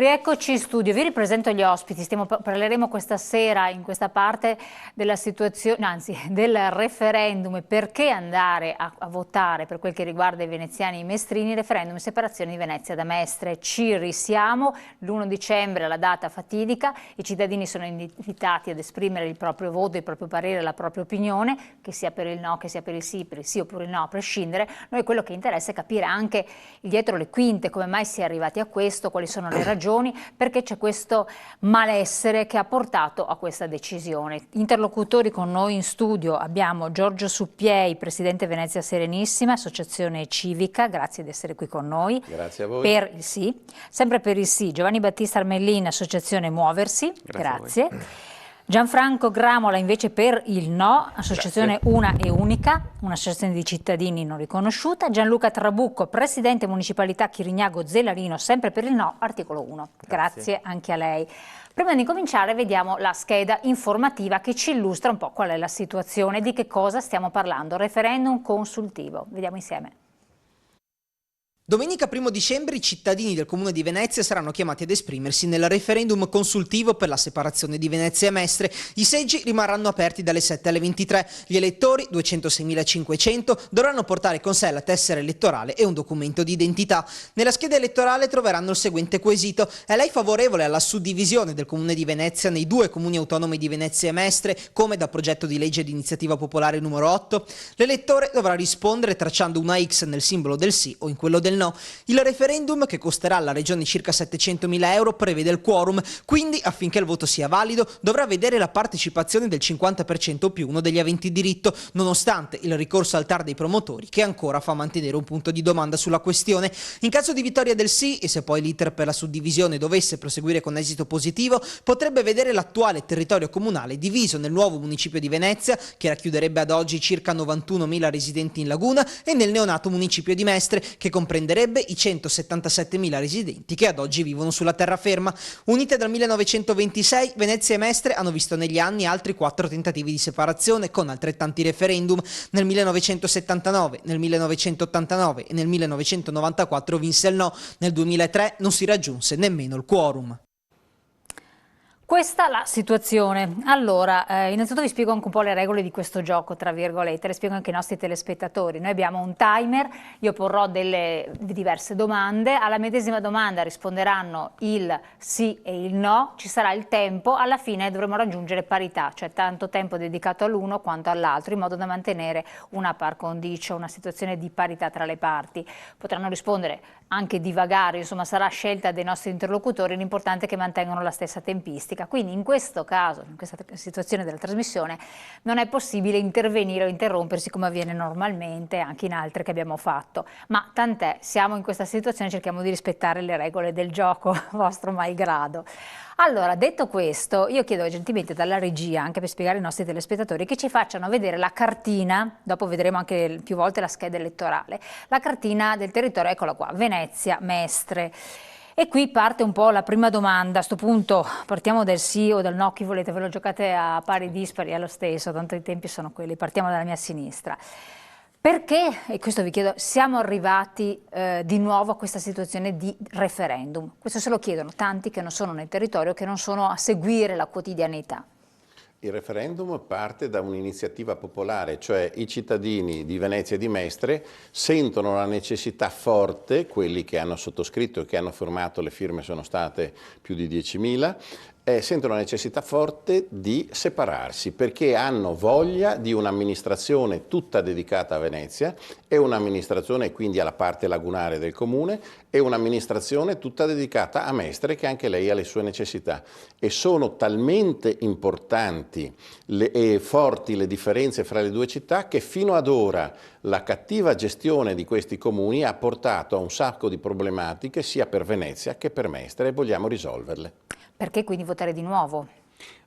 Rieccoci in studio, vi ripresento gli ospiti, parleremo questa sera in questa parte della situazione, anzi del referendum e perché andare a votare per quel che riguarda i veneziani e i mestrini, referendum e separazione di Venezia da Mestre. Ci risiamo, l'1 dicembre la data fatidica, i cittadini sono invitati ad esprimere il proprio voto, il proprio parere, la propria opinione, che sia per il no, che sia per il sì oppure il no, a prescindere. Noi quello che interessa è capire anche dietro le quinte come mai si è arrivati a questo, quali sono le ragioni, perché c'è questo malessere che ha portato a questa decisione. Interlocutori con noi in studio abbiamo Giorgio Suppiei, Presidente Venezia Serenissima, Associazione Civica, grazie di essere qui con noi. Grazie a voi. Per il sì. Sempre per il sì, Giovanni Battista Armellin, Associazione Muoversi, grazie. Gianfranco Gramola invece per il no, associazione Una e Unica, un'associazione di cittadini non riconosciuta. Gianluca Trabucco, Presidente Municipalità Chirignago Zelarino, sempre per il no, articolo 1. Grazie anche a lei. Prima di cominciare vediamo la scheda informativa che ci illustra un po' qual è la situazione, di che cosa stiamo parlando. Referendum consultivo, vediamo insieme. Domenica 1 dicembre i cittadini del Comune di Venezia saranno chiamati ad esprimersi nel referendum consultivo per la separazione di Venezia e Mestre. I seggi rimarranno aperti dalle 7 alle 23. Gli elettori, 206.500, dovranno portare con sé la tessera elettorale e un documento di identità. Nella scheda elettorale troveranno il seguente quesito: è lei favorevole alla suddivisione del Comune di Venezia nei due comuni autonomi di Venezia e Mestre, come da progetto di legge di iniziativa popolare numero 8? L'elettore dovrà rispondere tracciando una X nel simbolo del sì o in quello del no. Il referendum, che costerà alla Regione circa 700.000 euro, prevede il quorum, quindi affinché il voto sia valido dovrà vedere la partecipazione del 50% più uno degli aventi diritto, nonostante il ricorso al TAR dei promotori, che ancora fa mantenere un punto di domanda sulla questione. In caso di vittoria del sì, e se poi l'iter per la suddivisione dovesse proseguire con esito positivo, potrebbe vedere l'attuale territorio comunale diviso nel nuovo municipio di Venezia, che racchiuderebbe ad oggi circa 91.000 residenti in Laguna, e nel neonato municipio di Mestre, che comprende i 177.000 residenti che ad oggi vivono sulla terraferma. Unite dal 1926, Venezia e Mestre hanno visto negli anni altri 4 tentativi di separazione con altrettanti referendum. Nel 1979, nel 1989 e nel 1994 vinse il no. Nel 2003 non si raggiunse nemmeno il quorum. Questa è la situazione. Allora, innanzitutto vi spiego anche un po' le regole di questo gioco, tra virgolette, le spiego anche ai nostri telespettatori. Noi abbiamo un timer, io porrò delle diverse domande, alla medesima domanda risponderanno il sì e il no, ci sarà il tempo, alla fine dovremo raggiungere parità, cioè tanto tempo dedicato all'uno quanto all'altro, in modo da mantenere una par condicio, una situazione di parità tra le parti. Potranno rispondere anche divagare, insomma sarà scelta dei nostri interlocutori, l'importante è che mantengano la stessa tempistica. Quindi in questo caso, in questa situazione della trasmissione, non è possibile intervenire o interrompersi come avviene normalmente anche in altre che abbiamo fatto. Ma tant'è, siamo in questa situazione, cerchiamo di rispettare le regole del gioco, vostro malgrado. Allora, detto questo, io chiedo gentilmente dalla regia, anche per spiegare ai nostri telespettatori, che ci facciano vedere la cartina, dopo vedremo anche più volte la scheda elettorale, la cartina del territorio, eccola qua, Venezia, Mestre. E qui parte un po' la prima domanda, a questo punto partiamo del sì o del no, chi volete, ve lo giocate a pari dispari, è lo stesso, tanto i tempi sono quelli, partiamo dalla mia sinistra. Perché, e questo vi chiedo, siamo arrivati di nuovo a questa situazione di referendum? Questo se lo chiedono tanti che non sono nel territorio, che non sono a seguire la quotidianità. Il referendum parte da un'iniziativa popolare, cioè i cittadini di Venezia e di Mestre sentono la necessità forte, quelli che hanno sottoscritto e che hanno firmato, le firme sono state più di 10.000, sentono la necessità forte di separarsi perché hanno voglia di un'amministrazione tutta dedicata a Venezia e un'amministrazione quindi alla parte lagunare del comune e un'amministrazione tutta dedicata a Mestre che anche lei ha le sue necessità e sono talmente importanti e forti le differenze fra le due città che fino ad ora la cattiva gestione di questi comuni ha portato a un sacco di problematiche sia per Venezia che per Mestre e vogliamo risolverle. Perché quindi votare di nuovo?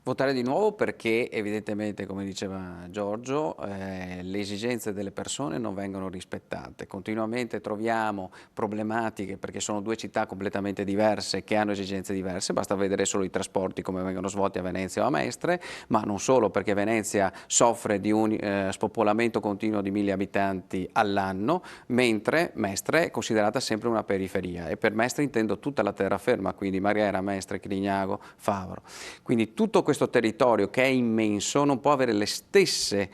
Votare di nuovo perché evidentemente, come diceva Giorgio, le esigenze delle persone non vengono rispettate. Continuamente troviamo problematiche perché sono due città completamente diverse che hanno esigenze diverse, basta vedere solo i trasporti come vengono svolti a Venezia o a Mestre, ma non solo, perché Venezia soffre di un spopolamento continuo di 1000 abitanti all'anno, mentre Mestre è considerata sempre una periferia, e per Mestre intendo tutta la terraferma, quindi Marghera, Mestre, Crignago, Favaro. Quindi tutto questo territorio, che è immenso, non può avere le stesse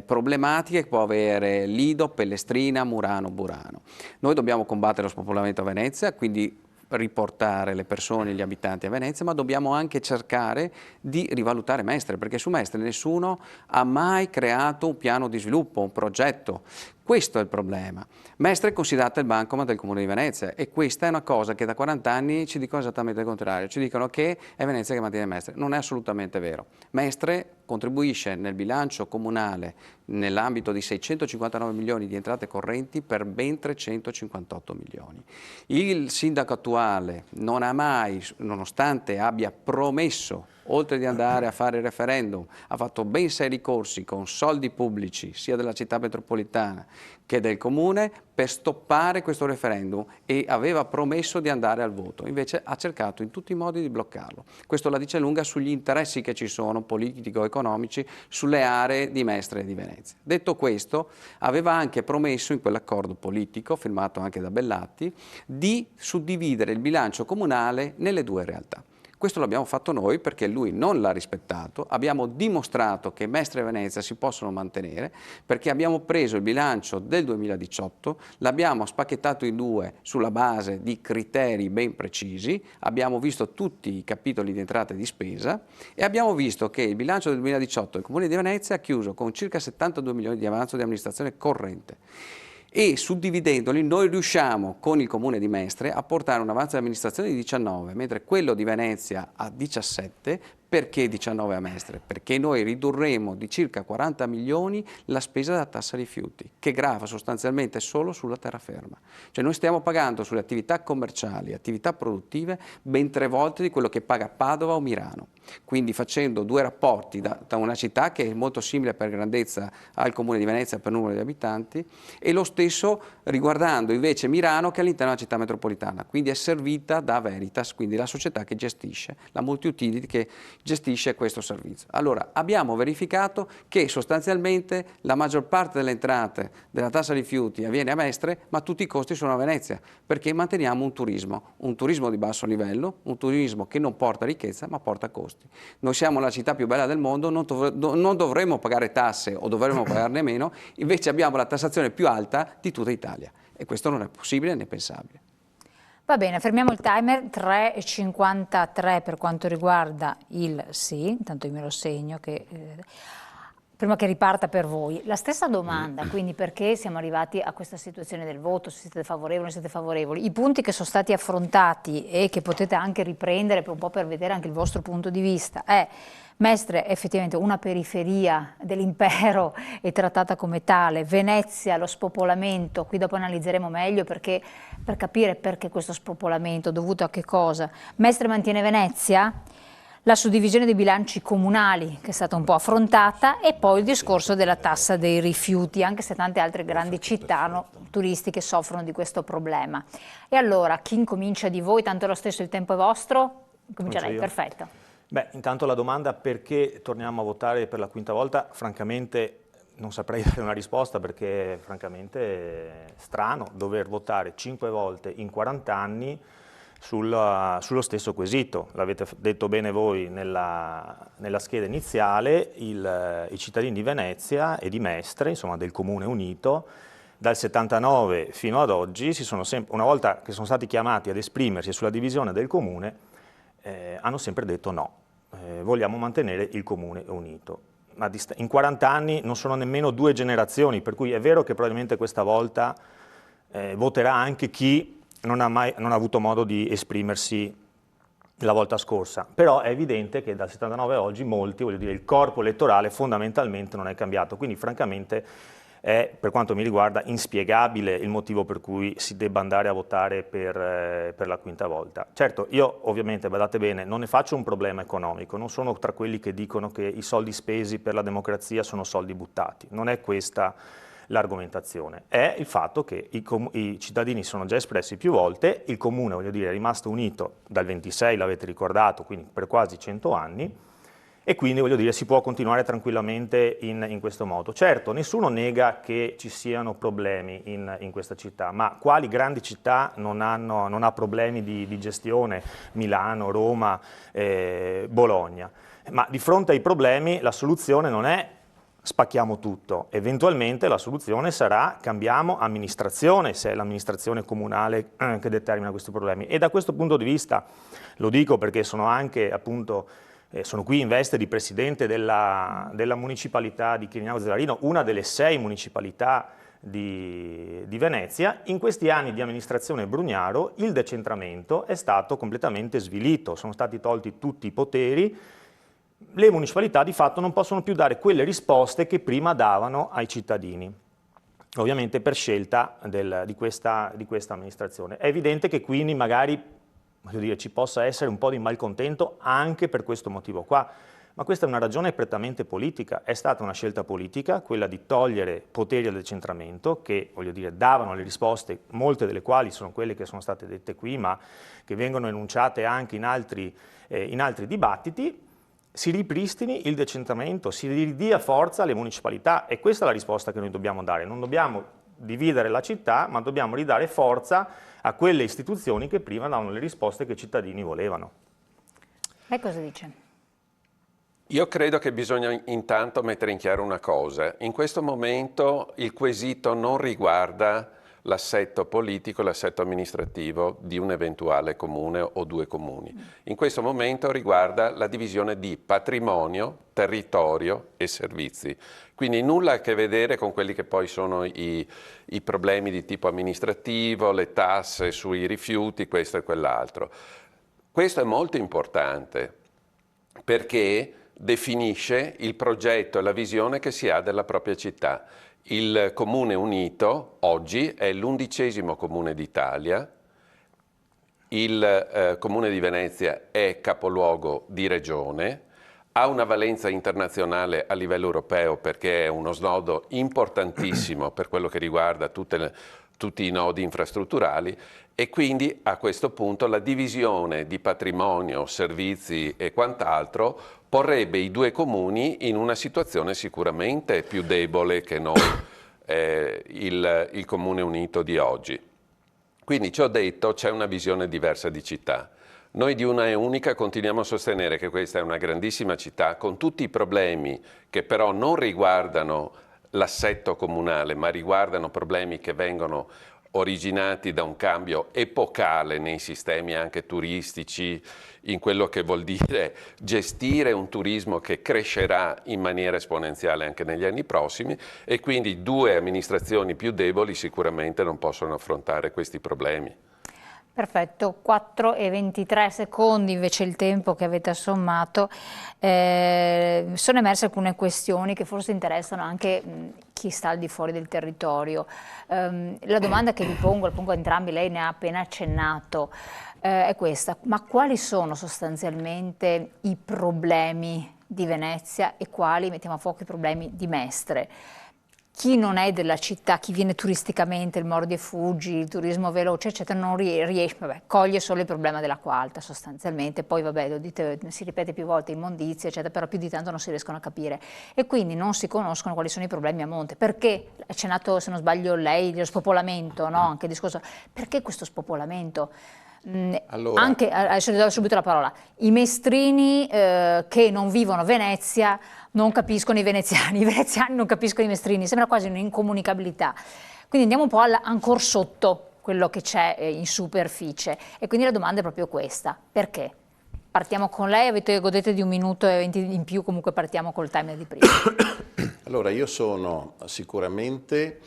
problematiche che può avere Lido, Pellestrina, Murano, Burano. Noi dobbiamo combattere lo spopolamento a Venezia, quindi riportare le persone e gli abitanti a Venezia, ma dobbiamo anche cercare di rivalutare Mestre, perché su Mestre nessuno ha mai creato un piano di sviluppo, un progetto. Questo è il problema. Mestre è considerata il bancomat del Comune di Venezia, e questa è una cosa che da 40 anni ci dicono esattamente il contrario, ci dicono che è Venezia che mantiene Mestre. Non è assolutamente vero. Mestre contribuisce nel bilancio comunale nell'ambito di 659 milioni di entrate correnti per ben 358 milioni. Il sindaco attuale non ha mai, nonostante abbia promesso, oltre di andare a fare il referendum, ha fatto ben 6 ricorsi con soldi pubblici, sia della città metropolitana che del comune, per stoppare questo referendum, e aveva promesso di andare al voto. Invece ha cercato in tutti i modi di bloccarlo. Questo la dice lunga sugli interessi che ci sono, politico-economici, sulle aree di Mestre e di Venezia. Detto questo, aveva anche promesso in quell'accordo politico, firmato anche da Bellatti, di suddividere il bilancio comunale nelle due realtà. Questo l'abbiamo fatto noi perché lui non l'ha rispettato. Abbiamo dimostrato che Mestre e Venezia si possono mantenere, perché abbiamo preso il bilancio del 2018, l'abbiamo spacchettato in due sulla base di criteri ben precisi, abbiamo visto tutti i capitoli di entrata e di spesa e abbiamo visto che il bilancio del 2018 del Comune di Venezia ha chiuso con circa 72 milioni di avanzo di amministrazione corrente. E suddividendoli noi riusciamo con il Comune di Mestre a portare un avanzo di amministrazione di 19, mentre quello di Venezia a 17. Perché 19 a Mestre? Perché noi ridurremo di circa 40 milioni la spesa della tassa rifiuti, che grava sostanzialmente solo sulla terraferma. Cioè noi stiamo pagando sulle attività commerciali, attività produttive, ben 3 volte di quello che paga Padova o Milano. Quindi facendo due rapporti da una città che è molto simile per grandezza al Comune di Venezia per numero di abitanti, e lo stesso riguardando invece Milano, che è all'interno della città metropolitana, quindi è servita da Veritas, quindi la società che gestisce, la multi-utility che gestisce questo servizio. Allora abbiamo verificato che sostanzialmente la maggior parte delle entrate della tassa rifiuti avviene a Mestre, ma tutti i costi sono a Venezia, perché manteniamo un turismo di basso livello, un turismo che non porta ricchezza ma porta costi. Noi siamo la città più bella del mondo, non dovremmo pagare tasse o dovremmo pagarne meno, invece abbiamo la tassazione più alta di tutta Italia, e questo non è possibile né pensabile. Va bene, fermiamo il timer, 3,53 per quanto riguarda il sì, intanto io me lo segno prima che riparta per voi. La stessa domanda, quindi perché siamo arrivati a questa situazione del voto, se siete favorevoli o non siete favorevoli. I punti che sono stati affrontati e che potete anche riprendere per un po' per vedere anche il vostro punto di vista è: Mestre è effettivamente una periferia dell'impero e trattata come tale, Venezia, lo spopolamento, qui dopo analizzeremo meglio perché, per capire perché questo spopolamento, dovuto a che cosa. Mestre mantiene Venezia, la suddivisione dei bilanci comunali che è stata un po' affrontata, e poi il discorso della tassa dei rifiuti, anche se tante altre grandi città turistiche soffrono di questo problema. E allora, chi incomincia di voi? Tanto lo stesso il tempo è vostro, comincerei, perfetto. Beh, intanto la domanda perché torniamo a votare per la quinta volta, francamente non saprei dare una risposta, perché francamente è strano dover votare 5 volte in 40 anni sullo stesso quesito. L'avete detto bene voi nella scheda iniziale, i cittadini di Venezia e di Mestre, insomma del Comune Unito, dal 79 fino ad oggi, una volta che sono stati chiamati ad esprimersi sulla divisione del Comune, hanno sempre detto no, vogliamo mantenere il Comune Unito. Ma in 40 anni non sono nemmeno 2 generazioni, per cui è vero che probabilmente questa volta voterà anche chi non ha avuto modo di esprimersi la volta scorsa, però è evidente che dal 79 a oggi molti, voglio dire, il corpo elettorale fondamentalmente non è cambiato, quindi francamente è, per quanto mi riguarda, inspiegabile il motivo per cui si debba andare a votare per la quinta volta. Certo, io ovviamente, badate bene, non ne faccio un problema economico, non sono tra quelli che dicono che i soldi spesi per la democrazia sono soldi buttati, non è questa l'argomentazione, è il fatto che i cittadini sono già espressi più volte, il comune, voglio dire, è rimasto unito dal 26, l'avete ricordato, quindi per quasi 100 anni, e quindi, voglio dire, si può continuare tranquillamente in questo modo. Certo, nessuno nega che ci siano problemi in questa città, ma quali grandi città non ha problemi di gestione? Milano, Roma, Bologna. Ma di fronte ai problemi la soluzione non è spacchiamo tutto, eventualmente la soluzione sarà cambiamo amministrazione, se è l'amministrazione comunale che determina questi problemi. E da questo punto di vista, lo dico perché sono anche appunto sono qui in veste di presidente della municipalità di Chirinau Zelarino, una delle 6 municipalità di Venezia. In questi anni di amministrazione Brugnaro il decentramento è stato completamente svilito, sono stati tolti tutti i poteri, le municipalità di fatto non possono più dare quelle risposte che prima davano ai cittadini, ovviamente per scelta di questa amministrazione. È evidente che quindi magari voglio dire, ci possa essere un po' di malcontento anche per questo motivo qua, ma questa è una ragione prettamente politica, è stata una scelta politica, quella di togliere poteri al decentramento, che voglio dire davano le risposte, molte delle quali sono quelle che sono state dette qui, ma che vengono enunciate anche in altri dibattiti, si ripristini il decentramento, si ridia forza alle municipalità, e questa è la risposta che noi dobbiamo dare, non dobbiamo dividere la città, ma dobbiamo ridare forza a quelle istituzioni che prima davano le risposte che i cittadini volevano. Lei cosa dice? Io credo che bisogna intanto mettere in chiaro una cosa. In questo momento il quesito non riguarda l'assetto politico, l'assetto amministrativo di un eventuale comune o 2 comuni. In questo momento riguarda la divisione di patrimonio, territorio e servizi. Quindi nulla a che vedere con quelli che poi sono i problemi di tipo amministrativo, le tasse sui rifiuti, questo e quell'altro. Questo è molto importante perché definisce il progetto e la visione che si ha della propria città. Il Comune Unito oggi è l'11° comune d'Italia, il Comune di Venezia è capoluogo di regione, ha una valenza internazionale a livello europeo perché è uno snodo importantissimo per quello che riguarda tutti i nodi infrastrutturali, e quindi a questo punto la divisione di patrimonio, servizi e quant'altro porrebbe i 2 comuni in una situazione sicuramente più debole che non il Comune Unito di oggi. Quindi, ciò detto, c'è una visione diversa di città. Noi di Una è Unica continuiamo a sostenere che questa è una grandissima città con tutti i problemi che però non riguardano l'assetto comunale, ma riguardano problemi che vengono originati da un cambio epocale nei sistemi anche turistici, in quello che vuol dire gestire un turismo che crescerà in maniera esponenziale anche negli anni prossimi, e quindi 2 amministrazioni più deboli sicuramente non possono affrontare questi problemi. Perfetto, 4 e 23 secondi invece il tempo che avete assommato. Sono emerse alcune questioni che forse interessano anche chi sta al di fuori del territorio. La domanda che vi pongo, la pongo a entrambi, lei ne ha appena accennato, è questa: ma quali sono sostanzialmente i problemi di Venezia e quali, mettiamo a fuoco, i problemi di Mestre? Chi non è della città, chi viene turisticamente, il Mordi e Fuggi, il turismo veloce, eccetera, non riesce, coglie solo il problema dell'acqua alta sostanzialmente, poi vabbè, lo dite, si ripete più volte, immondizie, eccetera, però più di tanto non si riescono a capire, e quindi non si conoscono quali sono i problemi a monte. Perché, ha accennato, se non sbaglio lei, lo spopolamento, no? Anche il discorso, perché questo spopolamento? Allora, anche, adesso le do subito la parola, i mestrini che non vivono a Venezia non capiscono i veneziani non capiscono i mestrini, sembra quasi un'incomunicabilità. Quindi andiamo un po' ancora sotto quello che c'è in superficie, e quindi la domanda è proprio questa: perché? Partiamo con lei, godete di 1 minuto e 20 in più, comunque partiamo col timer di prima. Allora, io sono sicuramente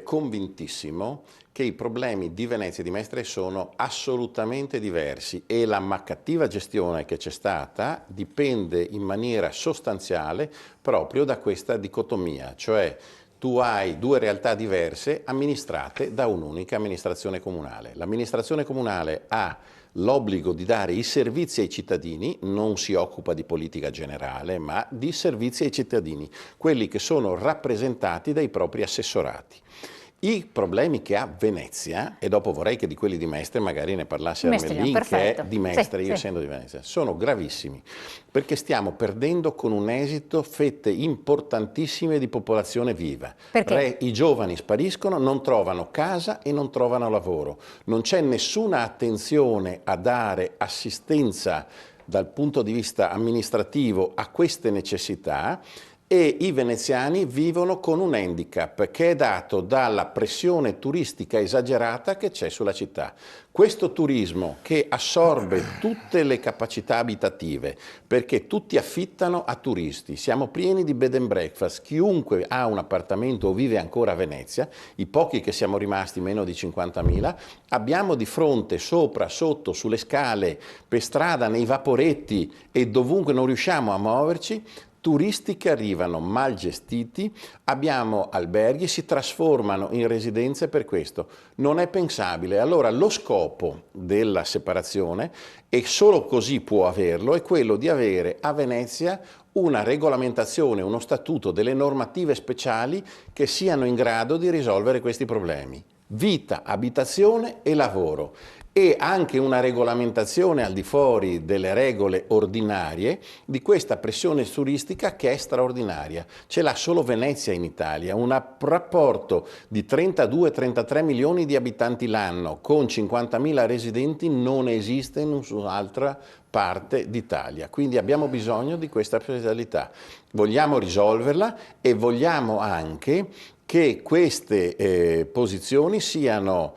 convintissimo che i problemi di Venezia e di Mestre sono assolutamente diversi, e la cattiva gestione che c'è stata dipende in maniera sostanziale proprio da questa dicotomia, cioè tu hai due realtà diverse amministrate da un'unica amministrazione comunale. L'amministrazione comunale ha l'obbligo di dare i servizi ai cittadini, non si occupa di politica generale, ma di servizi ai cittadini, quelli che sono rappresentati dai propri assessorati. I problemi che ha Venezia, e dopo vorrei che di quelli di Mestre magari ne parlasse Armellin, che è di Mestre, io essendo di Venezia, sono gravissimi, perché stiamo perdendo con un esito fette importantissime di popolazione viva. Perché? I giovani spariscono, non trovano casa e non trovano lavoro. Non c'è nessuna attenzione a dare assistenza dal punto di vista amministrativo a queste necessità, e i veneziani vivono con un handicap che è dato dalla pressione turistica esagerata che c'è sulla città. Questo turismo che assorbe tutte le capacità abitative, perché tutti affittano a turisti, siamo pieni di bed and breakfast, chiunque ha un appartamento o vive ancora a Venezia, i pochi che siamo rimasti, meno di 50.000, abbiamo di fronte, sopra, sotto, sulle scale, per strada, nei vaporetti e dovunque non riusciamo a muoverci, turisti che arrivano mal gestiti, abbiamo alberghi, si trasformano in residenze per questo. Non è pensabile. Allora lo scopo della separazione, e solo così può averlo, è quello di avere a Venezia una regolamentazione, uno statuto, delle normative speciali che siano in grado di risolvere questi problemi. Vita, abitazione e lavoro. E anche una regolamentazione al di fuori delle regole ordinarie di questa pressione turistica che è straordinaria. Ce l'ha solo Venezia in Italia, un rapporto di 32-33 milioni di abitanti l'anno con 50.000 residenti non esiste in nessun'altra parte d'Italia. Quindi abbiamo bisogno di questa specialità. Vogliamo risolverla e vogliamo anche che queste posizioni siano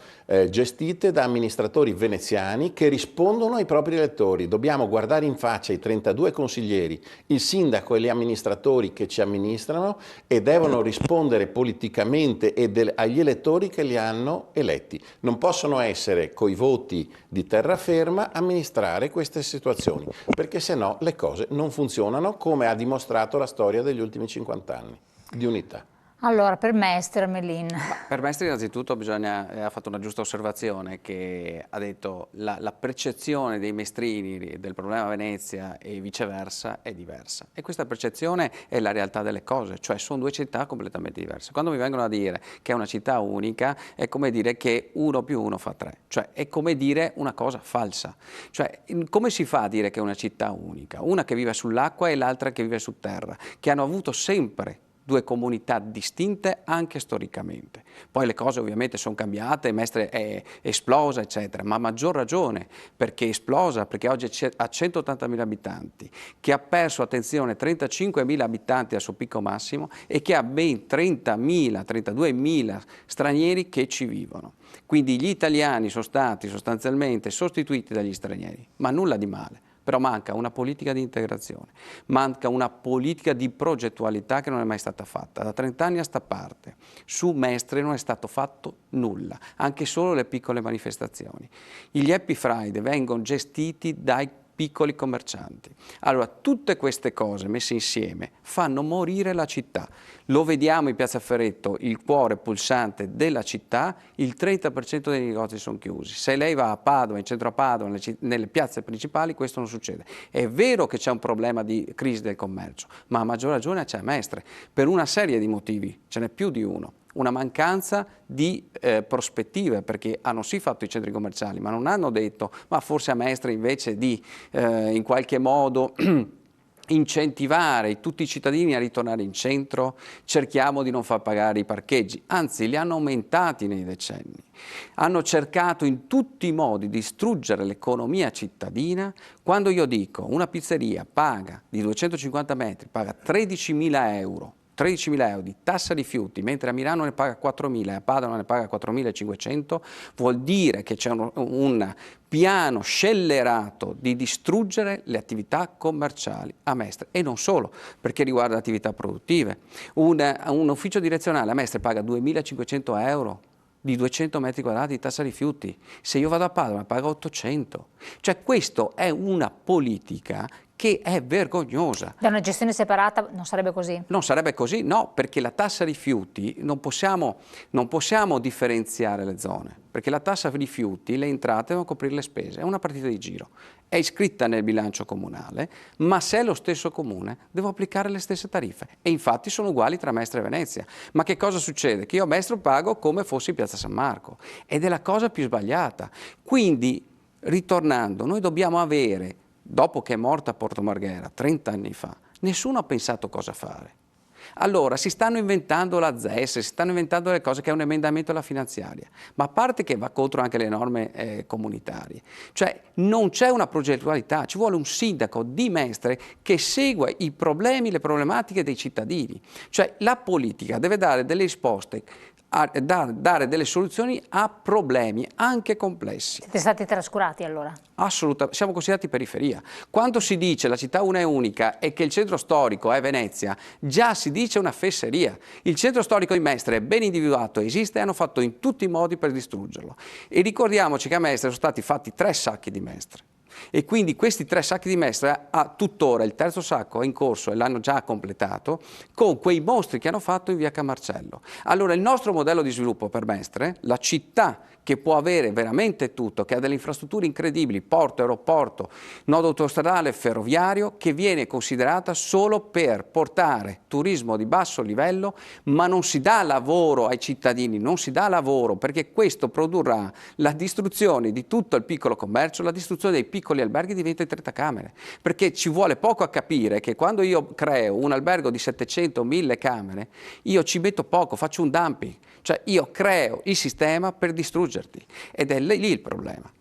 gestite da amministratori veneziani che rispondono ai propri elettori. Dobbiamo guardare in faccia i 32 consiglieri, il sindaco e gli amministratori che ci amministrano e devono rispondere politicamente agli elettori che li hanno eletti. Non possono essere coi voti di terraferma amministrare queste situazioni, perché se no le cose non funzionano, come ha dimostrato la storia degli ultimi 50 anni di unità. Allora, per Mestre, Armellin. Per Mestre innanzitutto ha fatto una giusta osservazione, che ha detto la percezione dei mestrini del problema Venezia e viceversa è diversa. E questa percezione è la realtà delle cose, cioè sono due città completamente diverse. Quando mi vengono a dire che è una città unica, è come dire che 1 più 1 fa 3, cioè è come dire una cosa falsa. Cioè, come si fa a dire che è una città unica? Una che vive sull'acqua e l'altra che vive su terra, che hanno avuto sempre due comunità distinte anche storicamente. Poi le cose ovviamente sono cambiate, Mestre è esplosa, eccetera, ma a maggior ragione perché è esplosa, perché oggi ha 180.000 abitanti, che ha perso, attenzione, 35.000 abitanti al suo picco massimo e che ha ben 32.000 stranieri che ci vivono. Quindi gli italiani sono stati sostanzialmente sostituiti dagli stranieri, ma nulla di male. Però manca una politica di integrazione, manca una politica di progettualità che non è mai stata fatta. Da 30 anni a sta parte, su Mestre non è stato fatto nulla, anche solo le piccole manifestazioni. Gli Happy Friday vengono gestiti dai piccoli commercianti. Allora, tutte queste cose messe insieme fanno morire la città. Lo vediamo in Piazza Ferretto, il cuore pulsante della città, il 30% dei negozi sono chiusi. Se lei va a Padova, in centro a Padova, nelle piazze principali, questo non succede. È vero che c'è un problema di crisi del commercio, ma a maggior ragione c'è a Mestre, per una serie di motivi, ce n'è più di uno. Una mancanza di prospettive, perché hanno sì fatto i centri commerciali, ma non hanno detto, ma forse a Mestre invece di in qualche modo incentivare tutti i cittadini a ritornare in centro, cerchiamo di non far pagare i parcheggi, anzi li hanno aumentati nei decenni. Hanno cercato in tutti i modi di distruggere l'economia cittadina. Quando io dico una pizzeria paga di 250 metri, paga 13.000 euro, 13.000 euro di tassa rifiuti, mentre a Milano ne paga 4.000 e a Padova ne paga 4.500, vuol dire che c'è un piano scellerato di distruggere le attività commerciali a Mestre, e non solo, perché riguarda attività produttive. Un ufficio direzionale a Mestre paga 2.500 euro di 200 metri quadrati di tassa rifiuti. Se io vado a Padova pago 800. Cioè questa è una politica che è vergognosa. Da una gestione separata non sarebbe così? Non sarebbe così, no, perché la tassa rifiuti non possiamo differenziare le zone, perché la tassa rifiuti, le entrate devono coprire le spese, è una partita di giro, è iscritta nel bilancio comunale, ma se è lo stesso comune devo applicare le stesse tariffe e infatti sono uguali tra Mestre e Venezia. Ma che cosa succede? Che io a Mestre pago come fossi in Piazza San Marco ed è la cosa più sbagliata. Quindi, ritornando, noi dobbiamo avere, dopo che è morta Porto Marghera, 30 anni fa, nessuno ha pensato cosa fare. Allora si stanno inventando la ZES, si stanno inventando le cose che è un emendamento alla finanziaria, ma a parte che va contro anche le norme comunitarie, cioè non c'è una progettualità, ci vuole un sindaco di Mestre che segua i problemi, le problematiche dei cittadini, cioè la politica deve dare delle risposte, dare delle soluzioni a problemi anche complessi. Siete stati trascurati allora? Assolutamente, siamo considerati periferia. Quando si dice la città una e unica e che il centro storico è Venezia, già si dice una fesseria. Il centro storico di Mestre è ben individuato, esiste e hanno fatto in tutti i modi per distruggerlo. E ricordiamoci che a Mestre sono stati fatti 3 sacchi di Mestre. E quindi questi 3 sacchi di Mestre, a tuttora il terzo sacco è in corso e l'hanno già completato, con quei mostri che hanno fatto in via Camarcello. Allora il nostro modello di sviluppo per Mestre, la città che può avere veramente tutto, che ha delle infrastrutture incredibili, porto, aeroporto, nodo autostradale, ferroviario, che viene considerata solo per portare turismo di basso livello, ma non si dà lavoro ai cittadini, non si dà lavoro, perché questo produrrà la distruzione di tutto il piccolo commercio, la distruzione dei piccoli alberghi di 20-30 camere, perché ci vuole poco a capire che quando io creo un albergo di 700-1000 camere, io ci metto poco, faccio un dumping, cioè io creo il sistema per distruggerti ed è lì il problema.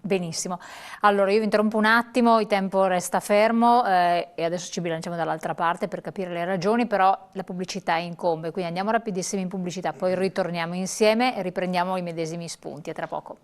Benissimo, allora io vi interrompo un attimo, il tempo resta fermo e adesso ci bilanciamo dall'altra parte per capire le ragioni, però la pubblicità incombe, quindi andiamo rapidissimi in pubblicità, poi ritorniamo insieme e riprendiamo i medesimi spunti, a tra poco.